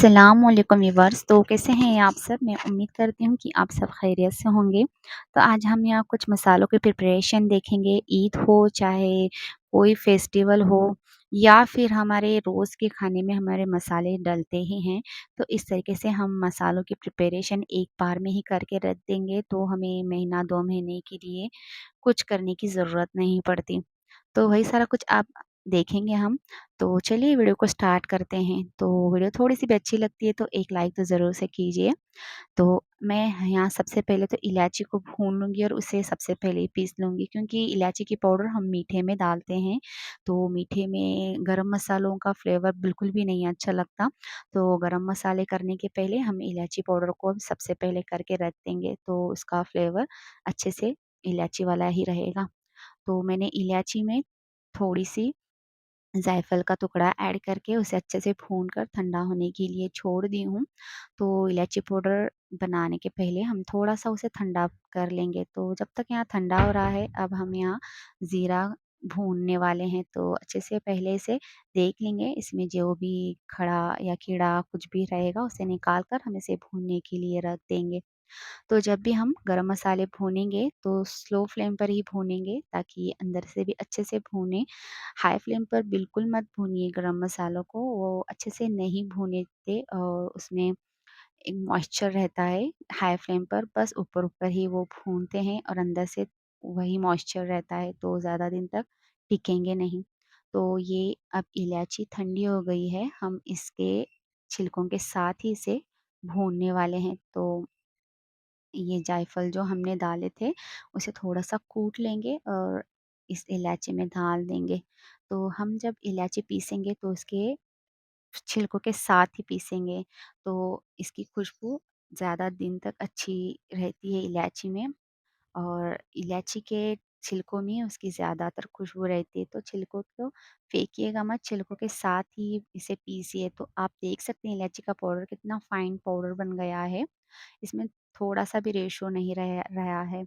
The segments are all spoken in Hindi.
अस्सलामुअलैकुम व्यूअर्स। तो कैसे हैं आप सब? मैं उम्मीद करती हूँ कि आप सब खैरियत से होंगे। तो आज हम यहाँ कुछ मसालों की प्रिपरेशन देखेंगे। ईद हो चाहे कोई फेस्टिवल हो या फिर हमारे रोज़ के खाने में हमारे मसाले डलते ही हैं। तो इस तरीके से हम मसालों की प्रिपरेशन एक बार में ही करके रख देंगे तो हमें महीना 2 महीने के लिए कुछ करने की ज़रूरत नहीं पड़ती। तो वही सारा कुछ आप देखेंगे हम। तो चलिए वीडियो को स्टार्ट करते हैं। तो वीडियो थोड़ी-सी भी अच्छी लगती है तो एक लाइक तो ज़रूर से कीजिए। तो मैं यहाँ सबसे पहले तो इलायची को भून लूँगी और उसे सबसे पहले ही पीस लूँगी क्योंकि इलायची की पाउडर हम मीठे में डालते हैं, तो मीठे में गरम मसालों का फ्लेवर बिल्कुल भी नहीं अच्छा लगता। तो गरम मसाले करने के पहले हम इलायची पाउडर को सबसे पहले करके रख देंगे, तो उसका फ्लेवर अच्छे से इलायची वाला ही रहेगा। तो मैंने इलायची में थोड़ी-सी जायफल का टुकड़ा ऐड करके उसे अच्छे से भून कर ठंडा होने के लिए छोड़ दी हूँ। तो इलायची पाउडर बनाने के पहले हम थोड़ा-सा उसे ठंडा कर लेंगे। तो जब तक यहाँ ठंडा हो रहा है, अब हम यहाँ ज़ीरा भूनने वाले हैं। तो अच्छे से पहले इसे देख लेंगे, इसमें जो भी खड़ा या कीड़ा कुछ भी रहेगा उसे निकाल कर हम इसे भूनने के लिए रख देंगे। तो जब भी हम गरम मसाले भूनेंगे तो स्लो फ्लेम पर ही भूनेंगे ताकि ये अंदर से भी अच्छे से भूने। हाई फ्लेम पर बिल्कुल मत भूनिए गरम मसालों को, वो अच्छे से नहीं भूने थे और उसमें एक मॉइस्चर रहता है। हाई फ्लेम पर बस ऊपर-ऊपर ही वो भूनते हैं और अंदर से वही मॉइस्चर रहता है तो ज़्यादा दिन तक टिकेंगे नहीं। तो ये अब इलायची ठंडी हो गई है, हम इसके छिलकों के साथ ही इसे भूनने वाले हैं। तो ये जायफल जो हमने डाले थे, उसे थोड़ा-सा कूट लेंगे और इस इलायची में डाल देंगे। तो हम जब इलायची पीसेंगे तो उसके छिलकों के साथ ही पीसेंगे, तो इसकी खुशबू ज़्यादा दिन तक अच्छी रहती है इलायची में। और इलायची के छिलकों में उसकी ज़्यादातर खुशबू रहती है, तो छिलकों को फेंकिएगा मत, छिलकों के साथ ही इसे पीसिए। तो आप देख सकते हैं इलायची का पाउडर कितना फाइन पाउडर बन गया है। इसमें थोड़ा-सा भी रेशो नहीं रह रहा है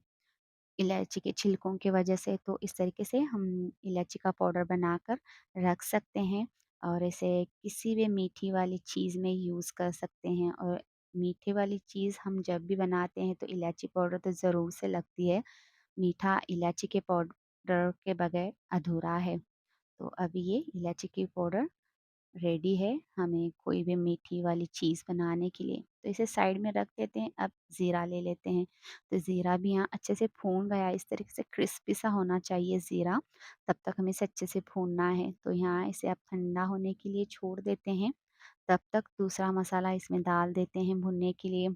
इलायची के छिलकों की वजह से। तो इस तरीके से हम इलायची का पाउडर बनाकर रख सकते हैं और इसे किसी भी मीठी वाली चीज़ में यूज़ कर सकते हैं। और मीठे वाली चीज़ हम जब भी बनाते हैं तो इलायची पाउडर तो ज़रूर से लगती है। मीठा इलायची के पाउडर के बगैर अधूरा है। तो अब ये इलायची की पाउडर रेडी है हमें कोई भी मीठी वाली चीज़ बनाने के लिए। तो इसे साइड में रख देते हैं। अब ज़ीरा ले लेते हैं। तो ज़ीरा भी यहाँ अच्छे से भून गया है, इस तरीके से क्रिस्पी सा होना चाहिए ज़ीरा, तब तक हमें इसे अच्छे से भूनना है। तो यहाँ इसे अब ठंडा होने के लिए छोड़ देते हैं, तब तक दूसरा मसाला इसमें डाल देते हैं भुनने के लिए।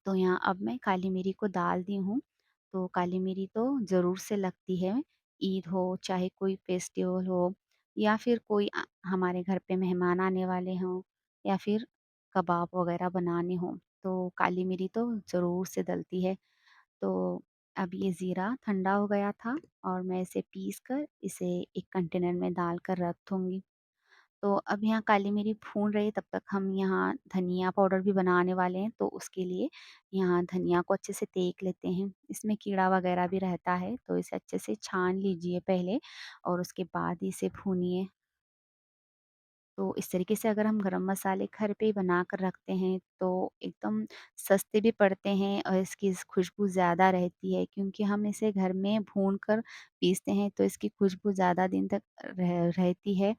तो यहाँ अब मैं काली मिरी को डाल दी हूँ। तो काली मिरी तो ज़रूर से लगती है, ईद हो चाहे कोई फेस्टिवल हो या फिर कोई हमारे घर पे मेहमान आने वाले हों या फिर कबाब वग़ैरह बनाने हों, तो काली मिरी तो ज़रूर से डलती है। तो अब ये ज़ीरा ठंडा हो गया था और मैं इसे पीस कर इसे एक कंटेनर में डाल कर रख दूँगी। तो अब यहाँ काली मिरी भून रही है, तब तक हम यहाँ धनिया पाउडर भी बनाने वाले हैं। तो उसके लिए यहाँ धनिया को अच्छे से देख लेते हैं। इसमें कीड़ा वगैरह भी रहता है तो इसे अच्छे से छान लीजिए पहले और उसके बाद ही इसे भूनिए। तो इस तरीके से अगर हम गरम मसाले घर पे ही बना कर रखते हैं तो एकदम सस्ते भी पड़ते हैं और इसकी खुशबू ज़्यादा रहती है क्योंकि हम इसे घर में भून कर पीसते हैं तो इसकी खुशबू ज़्यादा दिन तक रहती है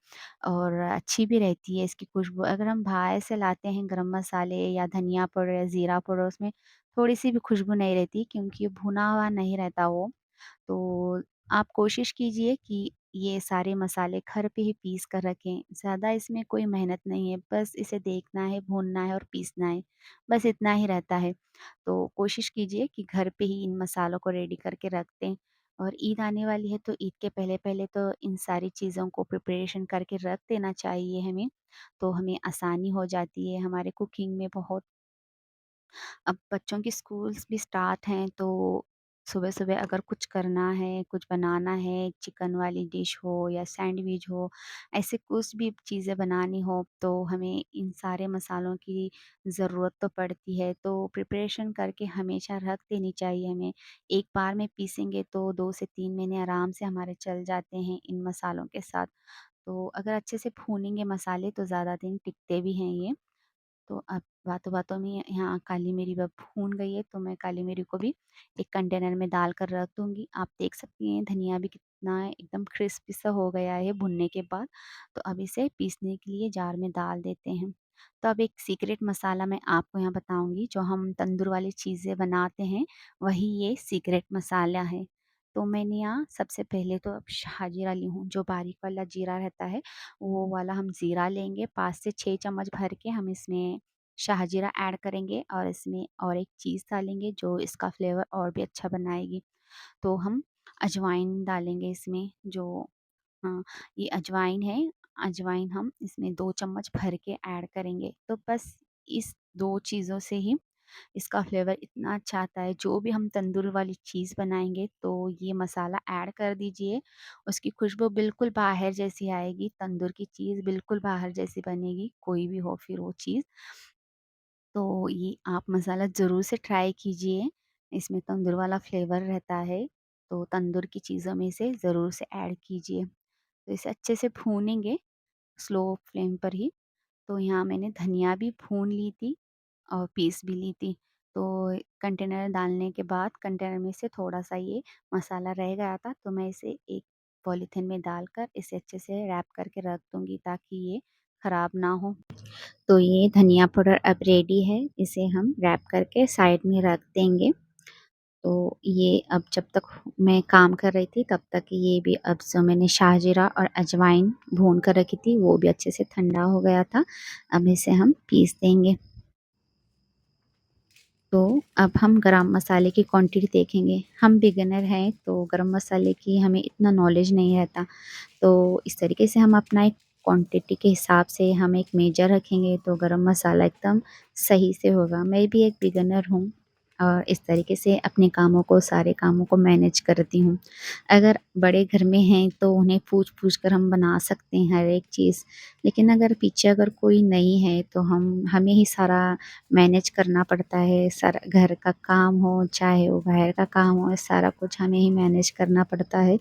और अच्छी भी रहती है इसकी खुशबू। अगर हम बाहर से लाते हैं गरम मसाले या धनिया पाउडर या ज़ीरा पाउडर, उसमें थोड़ी सी भी खुशबू नहीं रहती क्योंकि भुना हुआ नहीं रहता वो। तो आप कोशिश कीजिए कि ये सारे मसाले घर पे ही पीस कर रखें। ज़्यादा इसमें कोई मेहनत नहीं है, बस इसे देखना है, भूनना है और पीसना है, बस इतना ही रहता है। तो कोशिश कीजिए कि घर पे ही इन मसालों को रेडी करके रख दें। और ईद आने वाली है तो ईद के पहले-पहले तो इन सारी चीज़ों को प्रिपरेशन करके रख देना चाहिए हमें, तो हमें आसानी हो जाती है हमारे कुकिंग में बहुत। अब बच्चों की स्कूल्स भी स्टार्ट हैं तो सुबह-सुबह अगर कुछ करना है, कुछ बनाना है, चिकन वाली डिश हो या सैंडविच हो, ऐसे कुछ भी चीज़ें बनानी हो तो हमें इन सारे मसालों की ज़रूरत तो पड़ती है। तो प्रिपरेशन करके हमेशा रख देनी चाहिए हमें। एक बार में पीसेंगे तो 2 से 3 महीने आराम से हमारे चल जाते हैं इन मसालों के साथ। तो अगर अच्छे से भूनेंगे मसाले तो ज़्यादा दिन टिकते भी हैं ये। तो अब बातों-बातों में यहाँ काली मिरी जब भून गई है तो मैं काली मिरी को भी एक कंटेनर में डाल कर रख दूँगी। आप देख सकती हैं धनिया भी कितना एकदम क्रिस्पी सा हो गया है भुनने के बाद। तो अब इसे पीसने के लिए जार में डाल देते हैं। तो अब एक सीक्रेट मसाला मैं आपको यहाँ बताऊँगी जो हम तंदूर वाली चीज़ें बनाते हैं, वही ये सीक्रेट मसाला है। तो मैंने यहाँ सबसे पहले तो अब शाहजीरा ली हूँ, जो बारीक वाला जीरा रहता है, वो वाला हम ज़ीरा लेंगे 5 से 6 चम्मच भर के हम इसमें शाहजीरा ऐड करेंगे और इसमें और एक चीज़ डालेंगे जो इसका फ्लेवर और भी अच्छा बनाएगी। तो हम अजवाइन डालेंगे इसमें जो हाँ, ये अजवाइन है, अजवाइन हम इसमें 2 चम्मच भर के ऐड करेंगे। तो बस इस 2 चीज़ों से ही इसका फ्लेवर इतना अच्छा आता है। जो भी हम तंदूर वाली चीज़ बनाएँगे तो ये मसाला ऐड कर दीजिए। उसकी खुशबू बिल्कुल बाहर जैसी आएगी, तंदूर की चीज़ बिल्कुल बाहर जैसी बनेगी, कोई भी हो फिर वो चीज़। तो ये आप मसाला ज़रूर से ट्राई कीजिए। इसमें तंदूर वाला फ्लेवर रहता है, तो तंदूर की चीज़ों में से ज़रूर से ऐड कीजिए। तो इसे अच्छे से भूनेंगे स्लो फ्लेम पर ही। तो यहाँ मैंने धनिया भी भून ली थी और पीस भी ली थी। तो कंटेनर डालने के बाद कंटेनर में से थोड़ा-सा ये मसाला रह गया था, तो मैं इसे एक पॉलीथीन में डालकर इसे अच्छे से रैप करके रख दूँगी ताकि ये ख़राब ना हो। तो ये धनिया पाउडर अब रेडी है, इसे हम रैप करके साइड में रख देंगे। तो ये अब जब तक मैं काम कर रही थी तब तक ये भी अब जो मैंने शाहजीरा और अजवाइन भून कर रखी थी वो भी अच्छे से ठंडा हो गया था। अब इसे हम पीस देंगे। तो अब हम गरम मसाले की क्वांटिटी देखेंगे। हम बिगिनर हैं तो गरम मसाले की हमें इतना नॉलेज नहीं रहता। तो इस तरीके से हम अपना एक क्वांटिटी के हिसाब से हम एक मेजर रखेंगे तो गरम मसाला एकदम सही से होगा। मैं भी एक बिगिनर हूँ और इस तरीके से अपने कामों को सारे कामों को मैनेज करती हूँ। अगर बड़े घर में हैं तो उन्हें पूछ-पूछ कर हम बना सकते हैं हर एक चीज़। लेकिन अगर पीछे अगर कोई नहीं है तो हम हमें ही सारा मैनेज करना पड़ता है। सारा घर का काम हो चाहे वो बाहर का काम हो, सारा कुछ हमें ही मैनेज करना पड़ता है।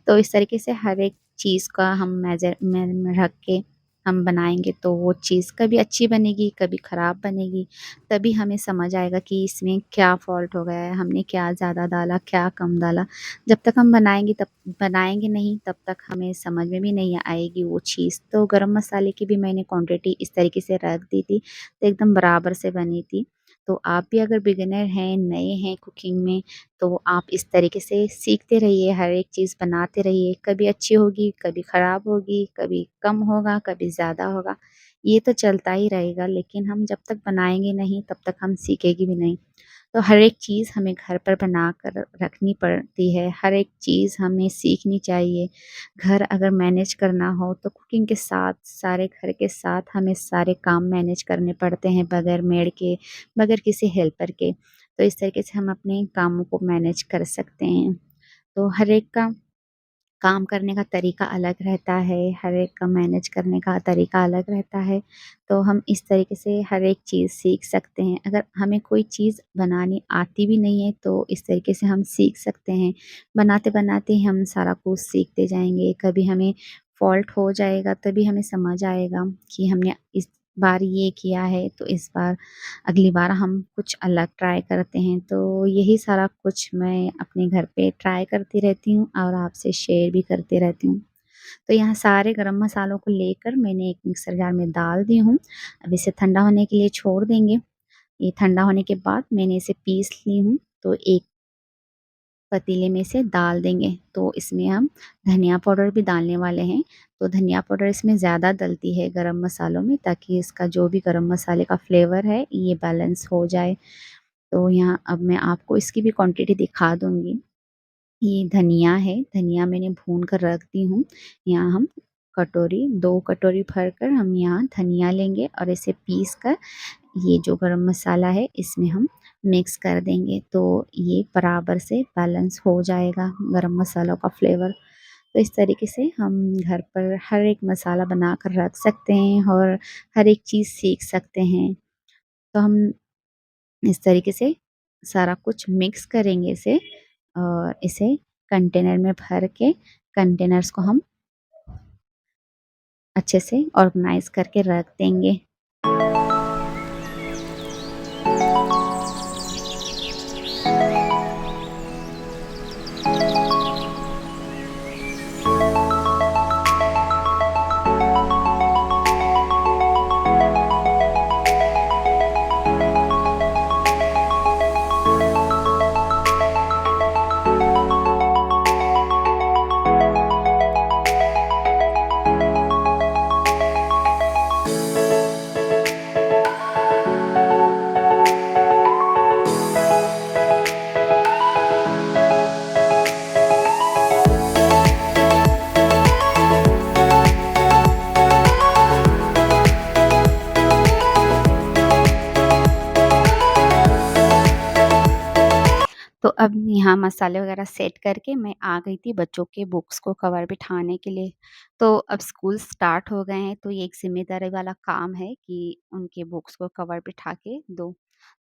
तो इस तरीके से हर एक चीज़ का हम मेज़रमेंट में रख के हम बनाएँगे तो वो चीज़ कभी अच्छी बनेगी, कभी ख़राब बनेगी। तभी हमें समझ आएगा कि इसमें क्या फ़ॉल्ट हो गया है, हमने क्या ज़्यादा डाला, क्या कम डाला। जब तक हम बनाएँगे नहीं तब तक हमें समझ में भी नहीं आएगी वो चीज़। तो गरम मसाले की भी मैंने क्वांटिटी इस तरीके से रख दी थी, तो एकदम बराबर से बनी थी। तो आप भी अगर बिगिनर हैं, नए हैं कुकिंग में तो आप इस तरीके से सीखते रहिए, हर एक चीज़ बनाते रहिए, कभी अच्छी होगी, कभी ख़राब होगी, कभी कम होगा, कभी ज़्यादा होगा। ये तो चलता ही रहेगा लेकिन हम जब तक बनाएँगे नहीं तब तक हम सीखेंगे भी नहीं। तो हर एक चीज़ हमें घर पर बनाकर रखनी पड़ती है, हर एक चीज़ हमें सीखनी चाहिए। घर अगर मैनेज करना हो तो कुकिंग के साथ, सारे घर के साथ हमें सारे काम मैनेज करने पड़ते हैं बगैर मेड के, बगैर किसी हेल्पर के। तो इस तरीके से हम अपने कामों को मैनेज कर सकते हैं। तो हर एक का काम करने का तरीका अलग रहता है, हर एक का मैनेज करने का तरीका अलग रहता है, तो हम इस तरीके से हर एक चीज़ सीख सकते हैं। अगर हमें कोई चीज़ बनानी आती भी नहीं है, तो इस तरीके से हम सीख सकते हैं। बनाते-बनाते ही हम सारा कुछ सीखते जाएँगे, कभी हमें फ़ॉल्ट हो जाएगा, तभी हमें समझ आएगा कि हमने इस बार ये किया है, तो इस बार अगली बार हम कुछ अलग ट्राई करते हैं। तो यही सारा कुछ मैं अपने घर पे ट्राई करती रहती हूँ और आपसे शेयर भी करती रहती हूँ। तो यहाँ सारे गरम मसालों को लेकर मैंने एक मिक्सर जार में डाल दी हूँ। अब इसे ठंडा होने के लिए छोड़ देंगे। ये ठंडा होने के बाद मैंने इसे पीस ली हूँ, तो एक पतीले में से डाल देंगे। तो इसमें हम धनिया पाउडर भी डालने वाले हैं। तो धनिया पाउडर इसमें ज़्यादा डलती है गरम मसालों में ताकि इसका जो भी गरम मसाले का फ्लेवर है ये बैलेंस हो जाए। तो यहाँ अब मैं आपको इसकी भी क्वांटिटी दिखा दूँगी। ये धनिया है, धनिया मैंने भून कर रख दी हूँ। यहाँ हम 2 कटोरी भरकर हम यहाँ धनिया लेंगे और इसे पीस कर ये जो गरम मसाला है इसमें हम मिक्स कर देंगे। तो ये बराबर से बैलेंस हो जाएगा गरम मसालों का फ्लेवर। तो इस तरीके से हम घर पर हर एक मसाला बनाकर रख सकते हैं और हर एक चीज़ सीख सकते हैं। तो हम इस तरीके से सारा कुछ मिक्स करेंगे इसे और इसे कंटेनर में भर के कंटेनर्स को हम अच्छे से ऑर्गनाइज़ करके रख देंगे। तो अब यहाँ मसाले वगैरह सेट करके मैं आ गई थी बच्चों के बुक्स को कवर बिठाने के लिए। तो अब स्कूल स्टार्ट हो गए हैं, तो ये एक ज़िम्मेदारी वाला काम है कि उनके बुक्स को कवर बिठा के दो।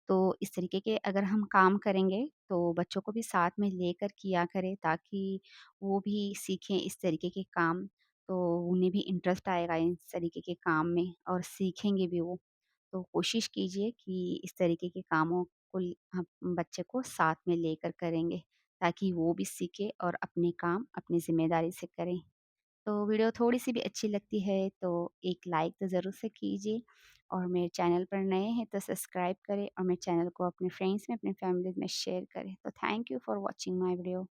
तो इस तरीके के अगर हम काम करेंगे, तो बच्चों को भी साथ में लेकर किया करें ताकि वो भी सीखें इस तरीके के काम। तो उन्हें भी इंटरेस्ट आएगा इस तरीके के काम में और सीखेंगे भी वो। तो कोशिश कीजिए कि इस तरीके के कामों को आप बच्चे को साथ में लेकर करेंगे ताकि वो भी सीखे और अपने काम अपनी ज़िम्मेदारी से करें। तो वीडियो थोड़ी-सी भी अच्छी लगती है तो एक लाइक तो ज़रूर से कीजिए और मेरे चैनल पर नए हैं तो सब्सक्राइब करें और मेरे चैनल को अपने फ्रेंड्स में, अपने फैमिलीज़ में शेयर करें। तो thank you for watching my video.